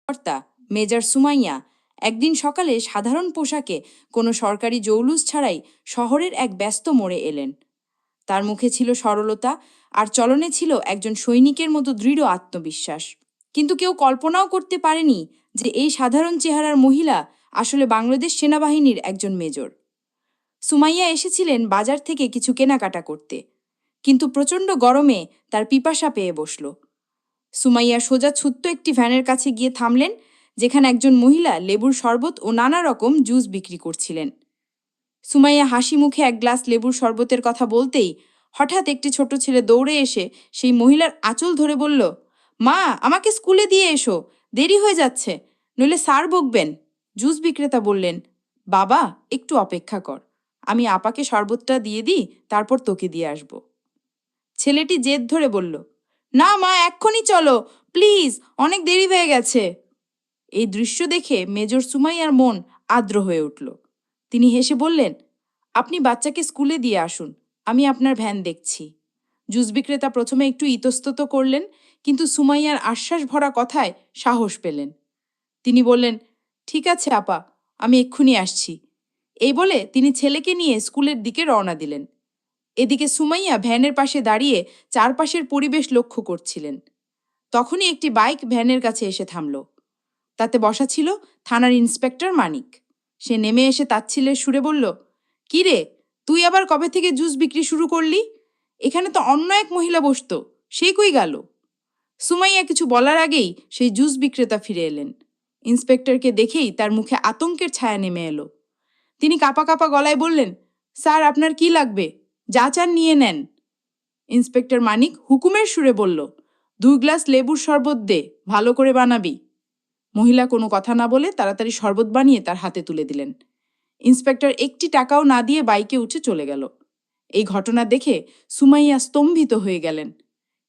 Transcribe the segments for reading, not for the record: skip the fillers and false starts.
কর্তা মেজর সুমাইয়া একদিন সকালে সাধারণ পোশাকে কোনো সরকারি জৌলুস ছাড়াই শহরের এক ব্যস্ত মোড়ে এলেন। তার মুখে ছিল সরলতা, আর চলনে ছিল একজন সৈনিকের মতো দৃঢ় আত্মবিশ্বাস। কিন্তু কেউ কল্পনাও করতে পারেনি যে এই সাধারণ চেহারার মহিলা আসলে বাংলাদেশ সেনাবাহিনীর একজন মেজর। সুমাইয়া এসেছিলেন বাজার থেকে কিছু কেনাকাটা করতে, কিন্তু প্রচণ্ড গরমে তার পিপাসা পেয়ে বসল। সুমাইয়া সোজা ছোট্ট একটি ভ্যানের কাছে গিয়ে থামলেন, যেখানে একজন মহিলা লেবুর শরবত ও নানা রকম জুস বিক্রি করছিলেন। সুমাইয়া হাসি মুখে এক গ্লাস লেবুর শরবতের কথা বলতেই হঠাৎ একটি ছোট ছেলে দৌড়ে এসে সেই মহিলার আঁচল ধরে বলল, মা, আমাকে স্কুলে দিয়ে এসো, দেরি হয়ে যাচ্ছে, নইলে স্যার বকবেন। জুস বিক্রেতা বললেন, বাবা, একটু অপেক্ষা কর, আমি আপাকে শরবতটা দিয়ে দিই, তারপর তোকে দিয়ে আসব। ছেলেটি জেদ ধরে বলল, না মা, এক্ষুনি চলো প্লিজ, অনেক দেরি হয়ে গেছে। এই দৃশ্য দেখে মেজর সুমাইয়ার মন আর্দ্র হয়ে উঠল। তিনি হেসে বললেন, আপনি বাচ্চাকে স্কুলে দিয়ে আসুন, আমি আপনার ভ্যান দেখছি। জুস বিক্রেতা প্রথমে একটু ইতস্তত করলেন, কিন্তু সুমাইয়ার আশ্বাস ভরা কথায় সাহস পেলেন। তিনি বললেন, ঠিক আছে আপা, আমি এক্ষুনি আসছি। এই বলে তিনি ছেলেকে নিয়ে স্কুলের দিকে রওনা দিলেন। এদিকে সুমাইয়া ভ্যানের পাশে দাঁড়িয়ে চারপাশের পরিবেশ লক্ষ্য করছিলেন। তখনই একটি বাইক ভ্যানের কাছে এসে থামল। তাতে বসা ছিল থানার ইন্সপেক্টর মানিক। সে নেমে এসে তাচ্ছিল্যের সুরে বলল, কি রে, তুই আবার কবে থেকে জুস বিক্রি শুরু করলি? এখানে তো অন্য এক মহিলা বসত, সে কই গেল? সুমাইয়া কিছু বলার আগেই সেই জুস বিক্রেতা ফিরে এলেন। ইন্সপেক্টরকে দেখেই তার মুখে আতঙ্কের ছায়া নেমে এলো। তিনি কাঁপা কাঁপা গলায় বললেন, স্যার, আপনার কি লাগবে? যা চান নিয়ে নেন। ইন্সপেক্টর মানিক হুকুমের সুরে বলল, 2 গ্লাস লেবুর শরবত দে, ভালো করে বানাবি। মহিলা কোনো কথা না বলে তাড়াতাড়ি শরবত বানিয়ে তার হাতে তুলে দিলেন। ইন্সপেক্টর একটি টাকাও না দিয়ে বাইকে উঠে চলে গেল। এই ঘটনা দেখে সুমাইয়া স্তম্ভিত হয়ে গেলেন।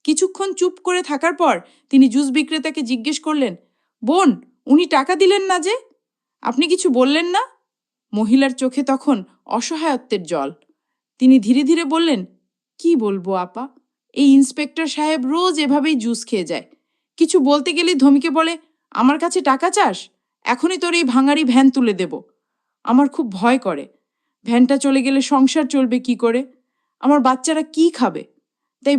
কিছুক্ষণ চুপ করে থাকার পর তিনি জুস বিক্রেতাকে জিজ্ঞেস করলেন, বোন, উনি টাকা দিলেন না যে? আপনি কিছু বললেন না? মহিলার চোখে তখন অসহায়ত্বের জল। তিনি ধীরে ধীরে বললেন, কি বলবো আপা, এই ইন্সপেক্টর সাহেব রোজ এভাবেই জুস খেয়ে যায়। কিছু বলতে গেলেই ধমকে বলে, আমার কাছে টাকা চাস? এখনই তোর এই ভাঙারি ভ্যান তুলে দেব। আমার খুব ভয় করে, ভ্যানটা চলে গেলে সংসার চলবে কি করে? আমার বাচ্চারা কি খাবে? তাই